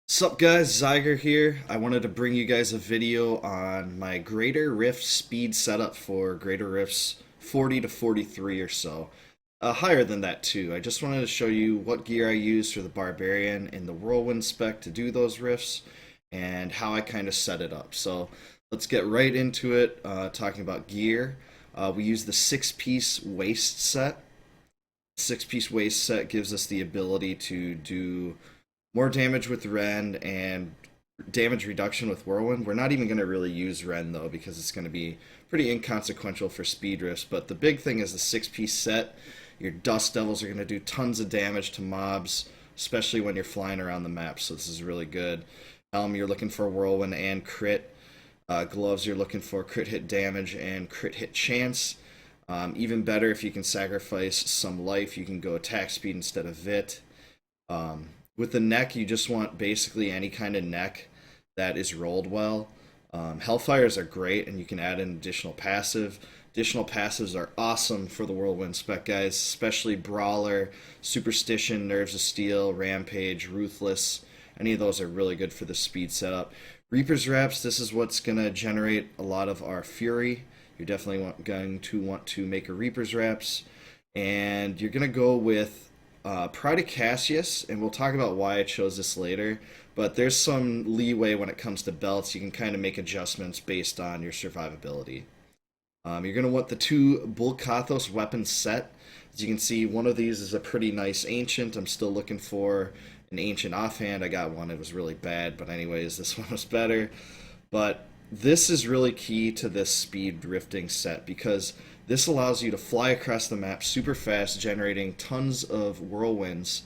Sup guys, Zyger here. I wanted to bring you guys a video on my Greater Rift speed setup for Greater Rifts 40 to 43 or so. Higher than that too. I just wanted to show you what gear I use for the Barbarian and the Whirlwind spec to do those rifts and how I kind of set it up. So let's get right into it, talking about gear. We use the 6-piece waist set. 6-piece waist set gives us the ability to do more damage with Ren and damage reduction with Whirlwind. We're not even going to really use Ren though because it's going to be pretty inconsequential for speed rifts. But the big thing is the 6-piece set. Your Dust Devils are going to do tons of damage to mobs, especially when you're flying around the map. So this is really good. Helm, you're looking for Whirlwind and crit. Gloves, you're looking for crit hit damage and crit hit chance. Even better if you can sacrifice some life, you can go attack speed instead of Vit. With the neck, you just want basically any kind of neck that is rolled well. Hellfires are great, and you can add an additional passive. Additional passives are awesome for the Whirlwind spec, guys, especially Brawler, Superstition, Nerves of Steel, Rampage, Ruthless. Any of those are really good for the speed setup. Reaper's Wraps, this is what's going to generate a lot of our Fury. You're definitely going to want to make a Reaper's Wraps. And you're going to go with Pride of Cassius, and we'll talk about why I chose this later, but there's some leeway when it comes to belts. You can kind of make adjustments based on your survivability. You're going to want the 2 Bulkathos weapons set. As you can see, one of these is a pretty nice ancient. I'm still looking for an ancient offhand. I got one. It was really bad, but anyways, this one was better. But this is really key to this speed drifting set because this allows you to fly across the map super fast, generating tons of whirlwinds,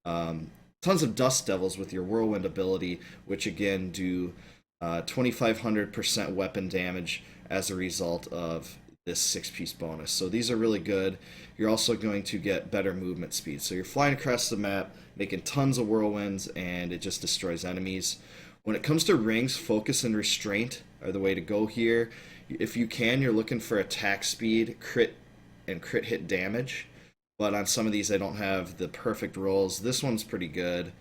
tons of dust devils with your whirlwind ability, which again do 2,500% weapon damage as a result of this 6-piece bonus. So these are really good. You're also going to get better movement speed. So you're flying across the map, making tons of whirlwinds, and it just destroys enemies. When it comes to rings, focus and restraint are the way to go here. If you can, you're looking for attack speed, crit, and crit hit damage. But on some of these, I don't have the perfect rolls. This one's pretty good.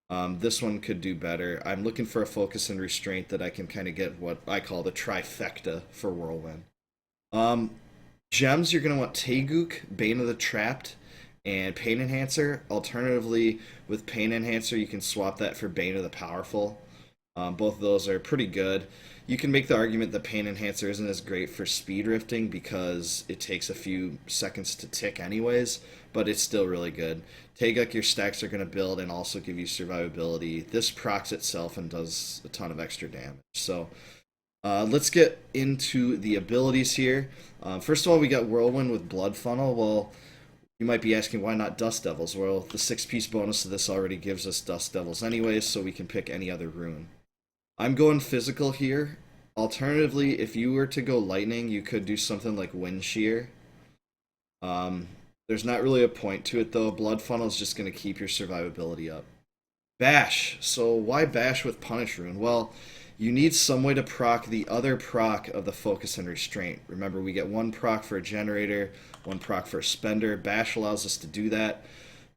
This one could do better. I'm looking for a focus and restraint that I can kind of get what I call the trifecta for Whirlwind. Gems, you're going to want Taeguk, Bane of the Trapped, and Pain Enhancer. Alternatively, with Pain Enhancer, you can swap that for Bane of the Powerful. Both of those are pretty good. You can make the argument that Pain Enhancer isn't as great for speed rifting because it takes a few seconds to tick anyways, but it's still really good. Taeguk, your stacks are going to build and also give you survivability. This procs itself and does a ton of extra damage. So let's get into the abilities here. First of all, we got Whirlwind with Blood Funnel. Well, you might be asking why not Dust Devils? Well, the 6-piece bonus of this already gives us Dust Devils anyways, so we can pick any other rune. I'm going physical here. Alternatively, if you were to go lightning, you could do something like Wind Shear. There's not really a point to it though. Blood Funnel is just going to keep your survivability up. Bash. So why Bash with Punish Rune? Well, you need some way to proc the other proc of the Focus and Restraint. Remember, we get 1 proc for a Generator, 1 proc for a Spender. Bash allows us to do that.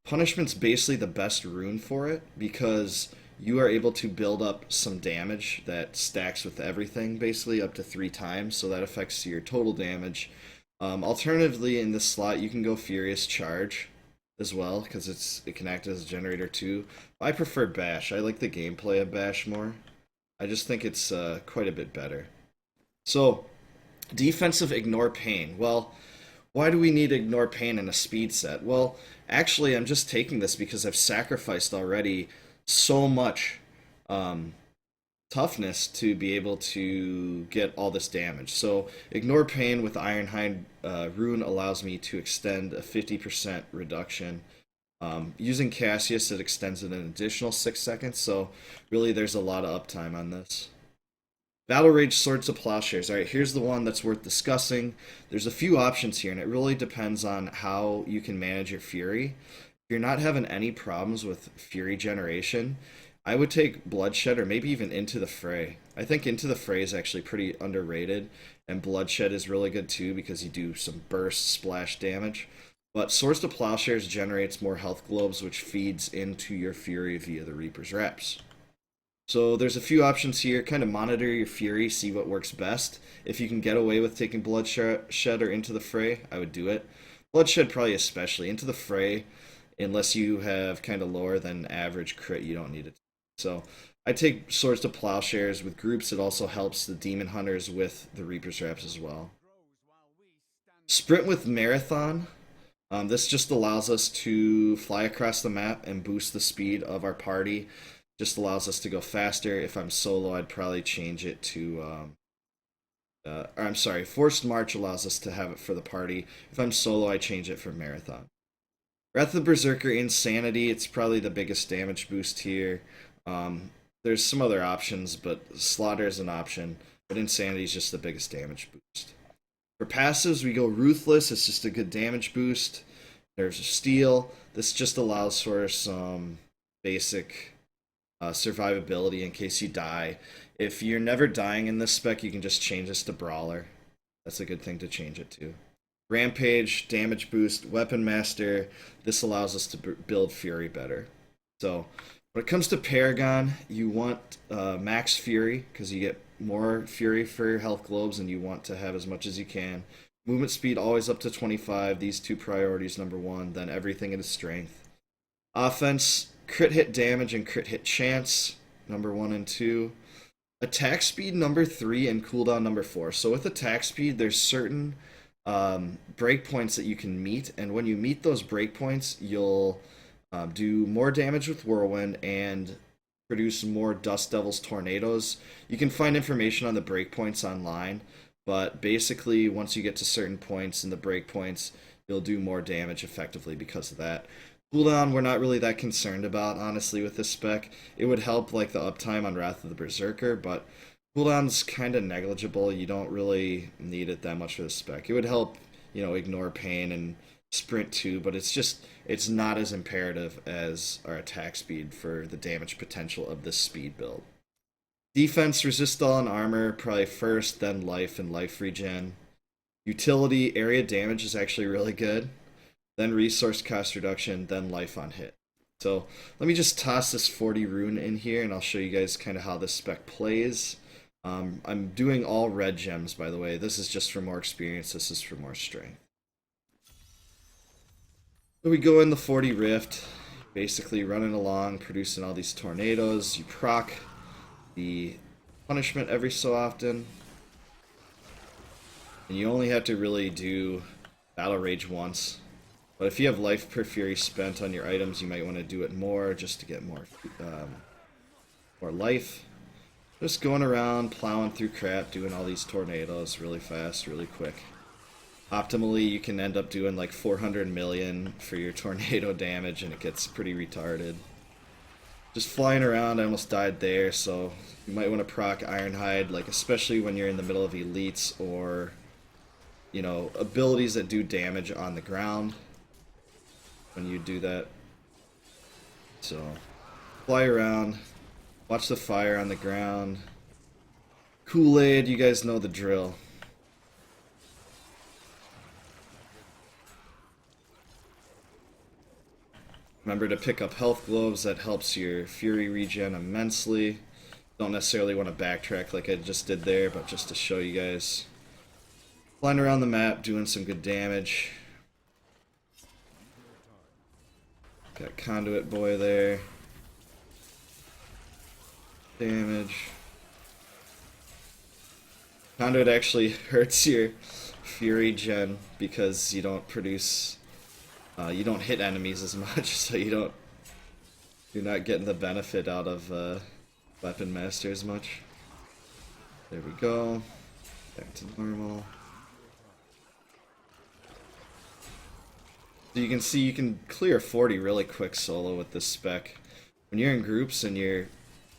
Punishment's basically the best rune for it because you are able to build up some damage that stacks with everything, basically up to 3 times, so that affects your total damage. Alternatively, in this slot, you can go Furious Charge as well, because it can act as a generator too. I prefer Bash. I like the gameplay of Bash more. I just think it's quite a bit better. So, defensive Ignore Pain. Well, why do we need Ignore Pain in a speed set? Well, actually, I'm just taking this because I've sacrificed already so much toughness to be able to get all this damage. So Ignore Pain with Ironhide rune allows me to extend a 50% reduction. Using Cassius, it extends it an additional 6 seconds, so really there's a lot of uptime on this. Battle Rage Swords of Plowshares. Alright, here's the one that's worth discussing. There's a few options here, and it really depends on how you can manage your Fury. If you're not having any problems with Fury generation, I would take Bloodshed or maybe even Into the Fray. I think Into the Fray is actually pretty underrated, and Bloodshed is really good too because you do some burst splash damage. But Swords to Plowshares generates more health globes, which feeds into your Fury via the Reaper's Reps. So there's a few options here. Kind of monitor your fury, see what works best. If you can get away with taking bloodshed or into the fray, I would do it. Bloodshed probably especially. Into the fray, unless you have kind of lower than average crit, you don't need it. So I take swords to plowshares with groups. It also helps the demon hunters with the reaper's reps as well. Sprint with marathon. This just allows us to fly across the map and boost the speed of our party. Just allows us to go faster. If I'm solo, I'd probably change it to, or I'm sorry, forced march allows us to have it for the party. If I'm solo, I change it for marathon. Wrath of the Berserker Insanity, it's probably the biggest damage boost here. There's some other options, but Slaughter is an option, but Insanity is just the biggest damage boost. For passives, we go Ruthless, it's just a good damage boost. There's a Steel, this just allows for some basic survivability in case you die. If you're never dying in this spec, you can just change this to Brawler. That's a good thing to change it to. Rampage, damage boost, Weapon Master, this allows us to build Fury better. So when it comes to Paragon, you want max Fury because you get more Fury for your health globes and you want to have as much as you can. Movement speed always up to 25, these two priorities number one, then everything in strength. Offense, crit hit damage and crit hit chance, number 1 and 2. Attack speed, number 3, and cooldown, number 4. So with attack speed, there's certain breakpoints that you can meet, and when you meet those breakpoints, you'll do more damage with Whirlwind and produce more Dust Devil's Tornadoes. You can find information on the breakpoints online, but basically, once you get to certain points in the breakpoints, you'll do more damage effectively because of that. Cooldown, we're not really that concerned about, honestly, with this spec. It would help, like, the uptime on Wrath of the Berserker, but cooldown's kind of negligible. You don't really need it that much for this spec. It would help, ignore pain and sprint too, but it's not as imperative as our attack speed for the damage potential of this speed build. Defense, resist all, and armor, probably first, then life and life regen. Utility, area damage is actually really good. Then resource cost reduction, then life on hit. So let me just toss this 40 rune in here and I'll show you guys kind of how this spec plays. I'm doing all red gems, by the way. This is just for more experience, this is for more strength. So we go in the 40 rift, basically running along, producing all these tornadoes. You proc the punishment every so often. And you only have to really do Battle Rage once. But if you have life per fury spent on your items, you might want to do it more just to get more life. Just going around, plowing through crap, doing all these tornadoes really fast, really quick. Optimally, you can end up doing like 400 million for your tornado damage, and it gets pretty retarded. Just flying around, I almost died there, so you might want to proc Ironhide, like especially when you're in the middle of elites or, abilities that do damage on the ground. When you do that. So, fly around, watch the fire on the ground. Kool-Aid, you guys know the drill. Remember to pick up health globes, that helps your fury regen immensely. Don't necessarily want to backtrack like I just did there, but just to show you guys. Flying around the map, doing some good damage. Got Conduit Boy there. Damage. Conduit actually hurts your Fury gen because you don't produce, you don't hit enemies as much, so you're not getting the benefit out of Weapon Master as much. There we go. Back to normal. So you can see you can clear 40 really quick solo with this spec. When you're in groups and you're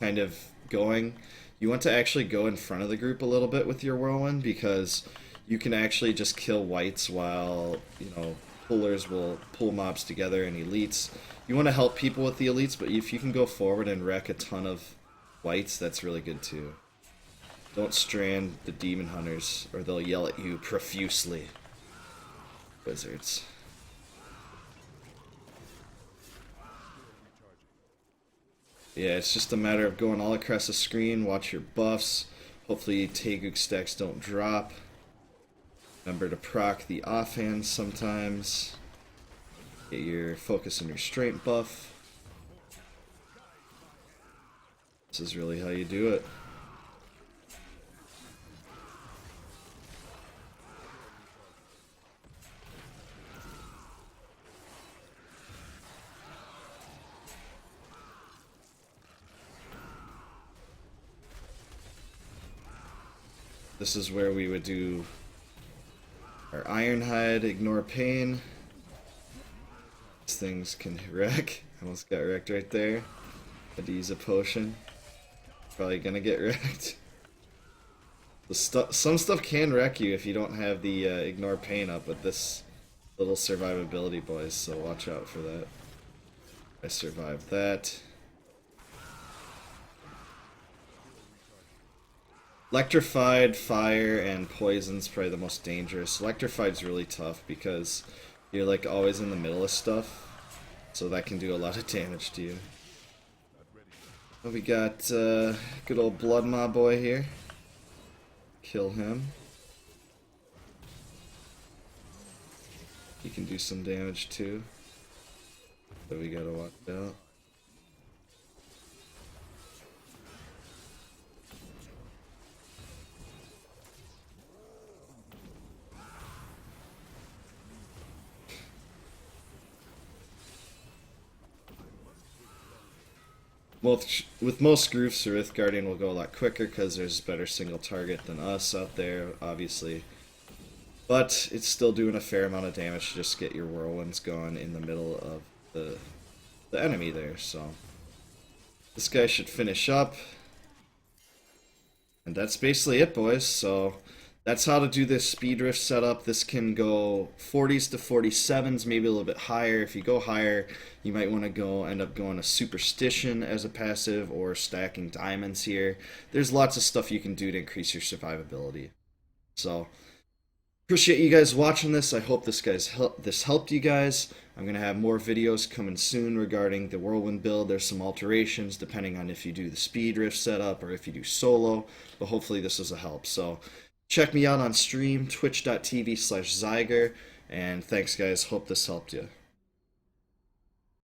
kind of going, you want to actually go in front of the group a little bit with your Whirlwind because you can actually just kill whites while, pullers will pull mobs together and elites. You want to help people with the elites, but if you can go forward and wreck a ton of whites, that's really good too. Don't strand the demon hunters or they'll yell at you profusely. Wizards. Yeah, it's just a matter of going all across the screen, watch your buffs. Hopefully Taeguk stacks don't drop. Remember to proc the offhand sometimes. Get your focus and restraint buff. This is really how you do it. This is where we would do our Ironhide, ignore pain. These things can wreck. Almost got wrecked right there. Had to use a potion. Probably gonna get wrecked. Some stuff can wreck you if you don't have the ignore pain up with this little survivability, boys, so watch out for that. I survived that. Electrified, fire, and poison's probably the most dangerous. Electrified's really tough because you're like always in the middle of stuff, so that can do a lot of damage to you. Well, we got good old Blood Mob boy here. Kill him. He can do some damage too, but we gotta watch out. With most groups, the Rift Guardian will go a lot quicker because there's better single target than us out there, obviously. But it's still doing a fair amount of damage to just get your whirlwinds going in the middle of the enemy there. So this guy should finish up. And that's basically it, boys. So that's how to do this speed rift setup. This can go 40s to 47s, maybe a little bit higher. If you go higher, you might want to end up going a superstition as a passive or stacking diamonds here. There's lots of stuff you can do to increase your survivability. So appreciate you guys watching this. I hope this helped you guys. I'm going to have more videos coming soon regarding the Whirlwind build. There's some alterations depending on if you do the speed rift setup or if you do solo, but hopefully this was a help. So check me out on stream, twitch.tv/Zyger, and thanks guys, hope this helped you.